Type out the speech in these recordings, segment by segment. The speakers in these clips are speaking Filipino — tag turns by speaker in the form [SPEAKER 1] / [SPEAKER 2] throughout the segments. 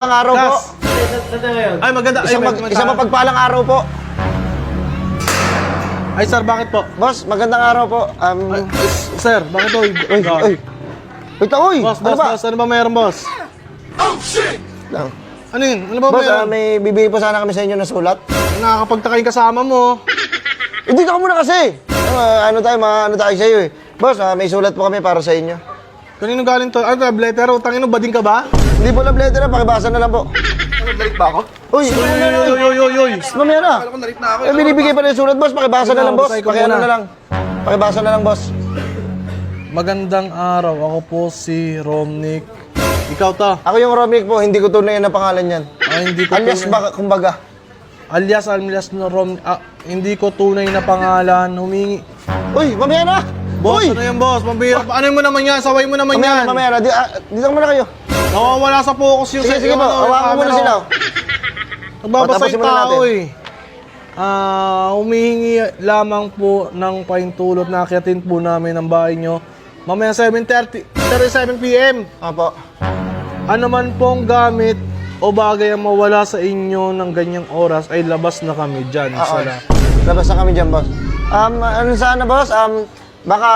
[SPEAKER 1] Araw po.
[SPEAKER 2] Ay, maganda.
[SPEAKER 1] Isang mapagpalang araw po.
[SPEAKER 2] Ay, sir, bakit po?
[SPEAKER 1] Boss, magandang araw po.
[SPEAKER 2] Sir, bakit po?
[SPEAKER 1] Uy. Wait lang, uy.
[SPEAKER 2] Boss,
[SPEAKER 1] Ano ba?
[SPEAKER 2] boss, ano ba mayroon, boss?
[SPEAKER 1] Lang.
[SPEAKER 2] Ano yun? Ano ba
[SPEAKER 1] Boss,
[SPEAKER 2] mayroon?
[SPEAKER 1] may bibigay po sana kami sa inyo na sulat.
[SPEAKER 2] Nakakapagtaka yung kasama mo.
[SPEAKER 1] Dito ka muna kasi. Ano tayo sa iyo eh. Boss, may sulat po kami para sa inyo.
[SPEAKER 2] Kanino galing to? Ano, letter? Utangin mo, bading ka ba?
[SPEAKER 1] Hindi po love letter na, pakibasa na lang po.
[SPEAKER 3] Balik ba ako?
[SPEAKER 1] Uy,
[SPEAKER 2] Oy.
[SPEAKER 1] mamaya na.
[SPEAKER 3] Alam ko, nalit na ako.
[SPEAKER 1] Binibigay pa rin yung sulat, boss. Pakibasa na lang, boss.
[SPEAKER 2] Ikaw
[SPEAKER 1] Pakiano
[SPEAKER 2] muna.
[SPEAKER 1] na lang. Pakibasa na lang, boss.
[SPEAKER 2] Magandang araw. Ako po si Romnick. Ikaw to.
[SPEAKER 1] Ako yung Romic po, hindi ko tunay na pangalan yan.
[SPEAKER 2] Hindi ko
[SPEAKER 1] Alias
[SPEAKER 2] tunay.
[SPEAKER 1] kumbaga.
[SPEAKER 2] Alias na hindi ko tunay na pangalan. Humingi.
[SPEAKER 1] Uy, mamaya na.
[SPEAKER 2] Boss,
[SPEAKER 1] Uy,
[SPEAKER 2] ano yan, boss? Mambira. Ano mo naman yan? Saway mo naman yan.
[SPEAKER 1] mamaya na. Dito muna kayo.
[SPEAKER 2] Nawawala sa focus yung
[SPEAKER 1] Sige po, hawakan mo na sila.
[SPEAKER 2] Nagbabasa
[SPEAKER 1] Patapusin
[SPEAKER 2] yung
[SPEAKER 1] muna
[SPEAKER 2] tao
[SPEAKER 1] natin.
[SPEAKER 2] eh. Humihingi lamang po ng pahintulot na akyatin po namin ang bahay nyo. Mamaya 7 p.m.
[SPEAKER 1] Opo.
[SPEAKER 2] Ano man pong gamit o bagay ang mawala sa inyo ng ganyang oras ay labas na kami dyan.
[SPEAKER 1] Labas na kami dyan, boss. Ano sana, boss? Baka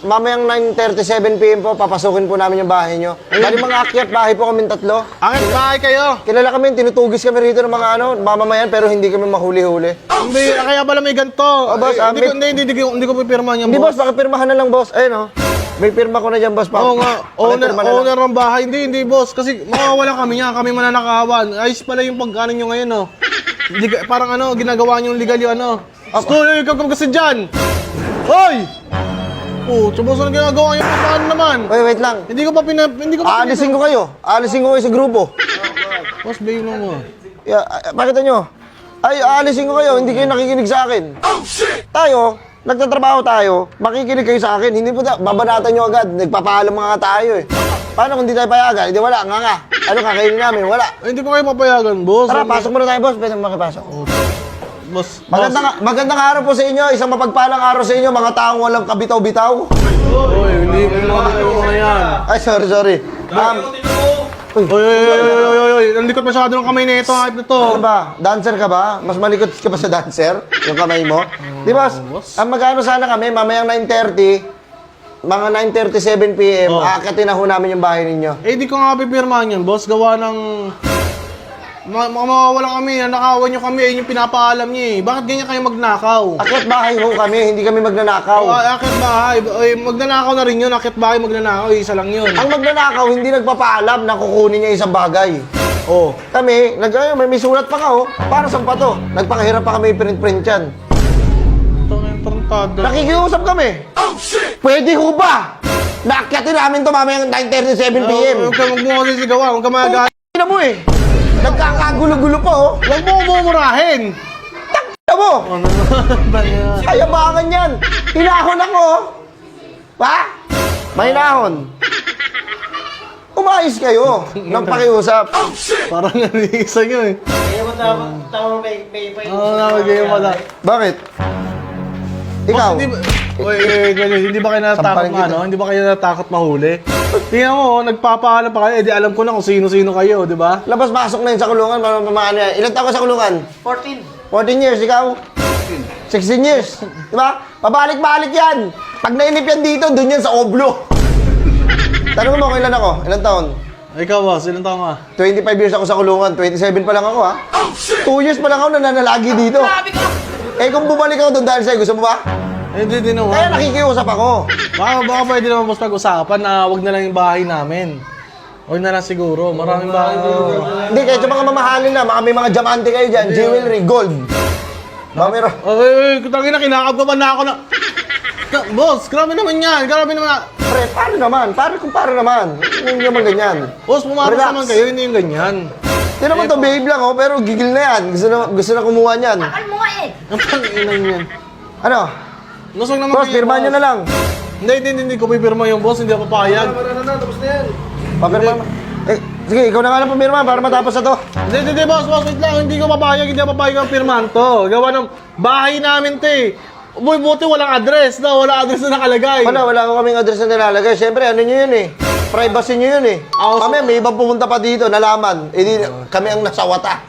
[SPEAKER 1] mamayang 9:37 PM po, papasukin po namin yung bahay nyo. Bali mga akyat bahay po kami tatlo.
[SPEAKER 2] Akit bahay kayo!
[SPEAKER 1] Kilala kami, tinutugis kami rito ng mga mamamayan, pero hindi kami mahuli-huli.
[SPEAKER 2] Hindi, kaya pala may ganito.
[SPEAKER 1] boss,
[SPEAKER 2] Hindi ko pipirmahan yan,
[SPEAKER 1] Hindi, boss,
[SPEAKER 2] boss.
[SPEAKER 1] pakipirmahan na lang, boss. Ayun, oh. May pirma ko na dyan, boss.
[SPEAKER 2] Oo nga,
[SPEAKER 1] Pakipirma na lang.
[SPEAKER 2] owner ng bahay. Hindi, boss. Kasi mawawala kami niya. Kami mananakawan. Ayos pala yung pagkano nyo ngayon, no? Parang ginagawa nyo yung legal yung School, ikaw kasi dyan! Hoy! Oh, tsubos na ginagawa nyo. Paano naman?
[SPEAKER 1] Wait lang.
[SPEAKER 2] Hindi ko pa
[SPEAKER 1] Aalisin ko kayo. Aalisin ko kayo sa grupo.
[SPEAKER 2] Boss, bayo lang mo.
[SPEAKER 1] Pakita nyo. Aalisin ko kayo. Hindi kayo nakikinig sa akin. Tayo, nagtatrabaho tayo, makikinig kayo sa akin. Hindi po babanatan nyo agad. Nagpapaalam mga tayo eh. Paano kung hindi tayo payagan? Hindi wala, nga. Ano kakainin namin? Wala.
[SPEAKER 2] Ay, hindi ko kayo papayagan, boss.
[SPEAKER 1] Tara, pasok muna tayo, boss. Pwede mo makipasok.
[SPEAKER 2] Boss,
[SPEAKER 1] Magandang araw po sa inyo. Isang mapagpalang araw sa inyo, mga taong walang kabitaw-bitaw.
[SPEAKER 2] Oy, hindi ko mga yan.
[SPEAKER 1] Ay, sorry.
[SPEAKER 2] Oy, nandikot masyado ng kamay na ito. Hype na to.
[SPEAKER 1] Ano ba? Dancer ka ba? Mas malikot ka ba sa dancer? Yung kamay mo? Di ba? Magkano sana kami, mamayang 9:30, mga 9:37 PM, aakatin na ho namin yung bahay ninyo.
[SPEAKER 2] Eh, di ko nga pipirmahan yun, boss. Gawa ng... Mawawala kami, nakawan nyo kami, ayun yung pinapaalam niya eh. Bakit ganyan kayo magnakaw?
[SPEAKER 1] Akit bahay ho kami, hindi kami magnanakaw.
[SPEAKER 2] Akit bahay, magnanakaw na rin yun, akit bahay, magnanakaw, isa lang yun.
[SPEAKER 1] Ang magnanakaw, hindi nagpapaalam na kukunin niya isang bagay.
[SPEAKER 2] Oh.
[SPEAKER 1] Kami, may sulat pa ka ho. Para saan pa to? Nagpakahirap pa kami print yan.
[SPEAKER 2] Ito na yung tarantado.
[SPEAKER 1] Nakikiusap kami. Pwede ho ba? Naakyatin namin to mamayang 9:37 PM.
[SPEAKER 2] Huwag ka magmumuli si gawa, huwag ka magalit.
[SPEAKER 1] Ina mo eh. Nagkakagulo-gulo pa oh.
[SPEAKER 2] Huwag mo mumurahin!
[SPEAKER 1] Ina mo.
[SPEAKER 2] Ano ba yan?
[SPEAKER 1] Ayabangan yan. Hinahon ako oh. Pa? May hinahon. Umayos kayo ng pakiusap.
[SPEAKER 2] Parang naniisa nyo eh.
[SPEAKER 3] Kaya mo tama may
[SPEAKER 2] Oo, nabigay mo na.
[SPEAKER 1] Bakit? Ikaw?
[SPEAKER 2] Hindi ba kayo natatakot
[SPEAKER 1] Sampaling kita.
[SPEAKER 2] Hindi ba kayo natatakot mahuli? Tingnan mo, nagpapaalam pa kayo, di alam ko na kung sino-sino kayo, di ba?
[SPEAKER 1] Labas-pasok na yun sa kulungan. Paano yan? Ilan taon ka sa kulungan?
[SPEAKER 3] 14.
[SPEAKER 1] 14 years. Ikaw? 16 years. Di ba? Pabalik-balik yan. Pag nainip yan dito, dun yan sa oblo. Tanong mo kung ilan ako? Ilan taon?
[SPEAKER 2] Ikaw boss, ilang taon ka?
[SPEAKER 1] 25 years ako sa kulungan. 27 pa lang ako ha. 2 years pa lang ako nananalagi dito. Eh kung bumalik ako doon dahil sa'yo, gusto mo ba?
[SPEAKER 2] Hindi din naman.
[SPEAKER 1] Kaya nakikiusap ako.
[SPEAKER 2] Baka pwede naman boss pag-usapan na wag na lang yung bahay namin. Wag na lang siguro, maraming bahay dito.
[SPEAKER 1] Hindi, kahit yung mga mamahalin na, may mga diamante kayo dyan, jewelry, gold. Mamero.
[SPEAKER 2] Okay, tangin na, kinakababan na ako na... Boss, grabe naman yan, grabe naman.
[SPEAKER 1] Pre, paano naman? Kung paano naman? Hindi naman ganyan.
[SPEAKER 2] Boss, pumapas
[SPEAKER 1] Relax.
[SPEAKER 2] naman kayo, hindi yung ganyan.
[SPEAKER 1] Hindi naman to, babe lang oh, pero gigil na yan. Gusto na kumuha niyan.
[SPEAKER 3] Takal mo nga eh.
[SPEAKER 2] Ang panginan yan.
[SPEAKER 1] Ano?
[SPEAKER 2] Gusto naman
[SPEAKER 1] Boss,
[SPEAKER 2] kayo,
[SPEAKER 1] pirmahan nyo na lang.
[SPEAKER 2] Hindi ko pipirma yung boss, hindi ako papayag.
[SPEAKER 3] Tapos na yan.
[SPEAKER 1] Papirma mo. Sige, ikaw na nga lang pumirma para matapos na to.
[SPEAKER 2] Hindi, boss, wait lang, hindi ko papayag, hindi ako papayag ang pirmahan to. Gawa ng bahay namin to eh. Boy, buti walang address na nakalagay.
[SPEAKER 1] Wala ko kaming address na nilalagay. Siyempre, ano nyo yun eh. privacy nyo yun eh. Kami, may ibang pumunta pa dito, nalaman. Eh di, kami ang nasawata.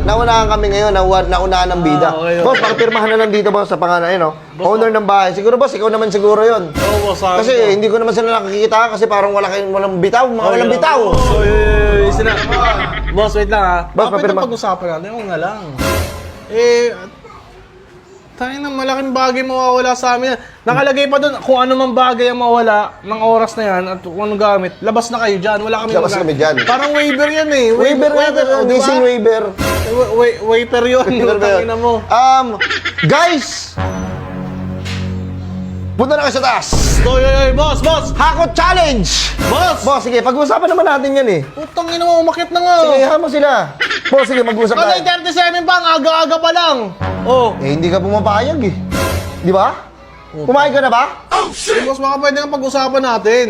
[SPEAKER 1] Naunahan kami ngayon, naunahan ng bida.
[SPEAKER 2] Okay.
[SPEAKER 1] Boss, pakipirmahan na lang dito, boss, sa pangalan, no? Owner ng bahay. Siguro, boss, ikaw naman siguro yun.
[SPEAKER 2] Oo, boss.
[SPEAKER 1] Kasi hindi ko naman sila nakikita kasi parang walang bitaw, mga walang bitaw.
[SPEAKER 2] Boss, wait lang ha.
[SPEAKER 1] Boss,
[SPEAKER 2] Bakit
[SPEAKER 1] papirma.
[SPEAKER 2] ang pag-usapan natin? Huwag nga lang. Eh, tayo na malaking bagay mawawala sa amin. Nakalagay pa doon kung ano man bagay ang mawala ng oras na yan at kung ano gamit. Labas na kayo dyan. Wala kami
[SPEAKER 1] Labas kami dyan.
[SPEAKER 2] Parang waiver yan eh.
[SPEAKER 1] Waiver nga,
[SPEAKER 2] oh, di ba?
[SPEAKER 1] missing waiver.
[SPEAKER 2] Waiver yun. Tangina mo.
[SPEAKER 1] Guys! Punta na kayo sa taas.
[SPEAKER 2] Oy, boss!
[SPEAKER 1] Hakot challenge!
[SPEAKER 2] Boss!
[SPEAKER 1] Boss, sige, pag-uusapan naman natin yan eh.
[SPEAKER 2] Putang ina mo, umakit na nga.
[SPEAKER 1] Sige, hamo sila. Boss, sige, mag-uusap
[SPEAKER 2] Ano
[SPEAKER 1] tayo.
[SPEAKER 2] yung 37 pa? Ang aga-aga pa lang. Oh.
[SPEAKER 1] Eh, hindi ka pumapayag eh. Di ba? Pumayag ka na ba?
[SPEAKER 2] Eh, boss, baka pwede nga pag-usapan natin.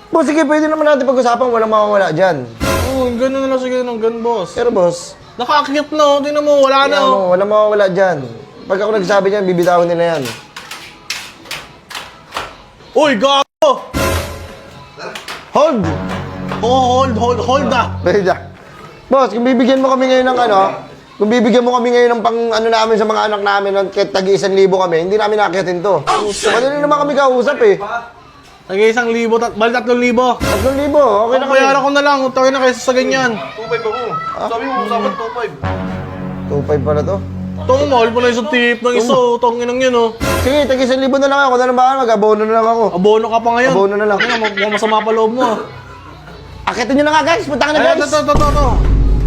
[SPEAKER 1] Boss, sige, pwede naman natin pag-usapan. Walang mawawala dyan.
[SPEAKER 2] Oh, ganun na lang sige ng ganun, boss.
[SPEAKER 1] Pero boss,
[SPEAKER 2] Nakakit na, oh. Tingnan mo, wala na, oh.
[SPEAKER 1] walang mawawala dyan. Pag ako nagsabi niyan, bibitawan nila yan.
[SPEAKER 2] Uy, gago!
[SPEAKER 1] Hold!
[SPEAKER 2] Oh, hold ah.
[SPEAKER 1] Pwede dyan. Boss, kung bibigyan mo kami ngayon ng kung bibigyan mo kami ngayon ng pang namin sa mga anak namin, kahit tagi 1,000 kami, hindi namin nakitin to. Madali naman kami kausap eh.
[SPEAKER 2] Nagay 1,000, bali 3,000.
[SPEAKER 1] 3,000, okay na kami.
[SPEAKER 2] Bayaran ko na lang, utangin na kaysa sa ganyan.
[SPEAKER 3] 2.5 ako. Sabi mo, usapan 2.5.
[SPEAKER 1] 2,500 pala to.
[SPEAKER 2] Tong mahal pa na yung tip ng isa, utangin ng yan, oh.
[SPEAKER 1] Sige, tagi 1,000 na lang ako. Na lang ba? Mag-abono na lang ako.
[SPEAKER 2] Abono ka pa ngayon.
[SPEAKER 1] Abono na lang.
[SPEAKER 2] Ano, mukhang masama pa loob mo, ah.
[SPEAKER 1] Akitin nyo na nga guys, punta ka na
[SPEAKER 2] Ay,
[SPEAKER 1] guys.
[SPEAKER 2] ito.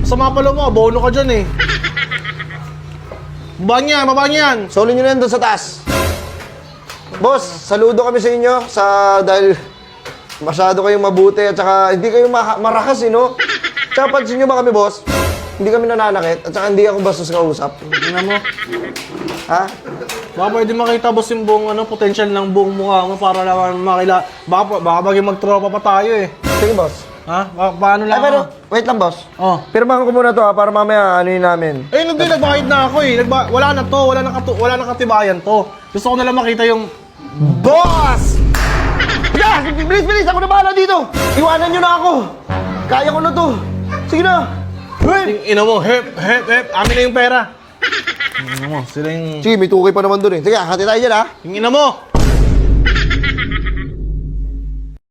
[SPEAKER 2] Masama pa loob mo, abono ka dyan, eh. Baba niya yan.
[SPEAKER 1] Solin nyo na yan doon sa taas. Boss, saludo kami sa inyo dahil masyado kayong mabuti at saka hindi kayo marakas, no? Tsaka pansin nyo ba kami, boss? Hindi kami nananakit at saka hindi ako bastos kausap.
[SPEAKER 2] Tingnan mo.
[SPEAKER 1] Ha?
[SPEAKER 2] Baka pwede makita boss yung buong potential ng buong mukha mo para naman baka maging magtropa pa tayo eh.
[SPEAKER 1] Sige, boss.
[SPEAKER 2] Ha? Paano
[SPEAKER 1] Ay,
[SPEAKER 2] lang
[SPEAKER 1] pero, wait lang, boss.
[SPEAKER 2] Oh.
[SPEAKER 1] Pirmahan ko muna to para mamaya ano yun namin.
[SPEAKER 2] Eh, hindi, nagbayad na ako eh. Wala na to, wala na katibayan to. Gusto ko na lang makita yung...
[SPEAKER 1] Boss! Yeah, bilis, ako na bahala dito. Iwanan nyo na ako. Kaya ko na to. Sige na. Wait.
[SPEAKER 2] Ina mo, hep. Amin na yung pera. Ina mo, sila yung...
[SPEAKER 1] Sige, may tukay pa naman dun eh. Sige, hati tayo dyan ha.
[SPEAKER 2] Yung ina mo!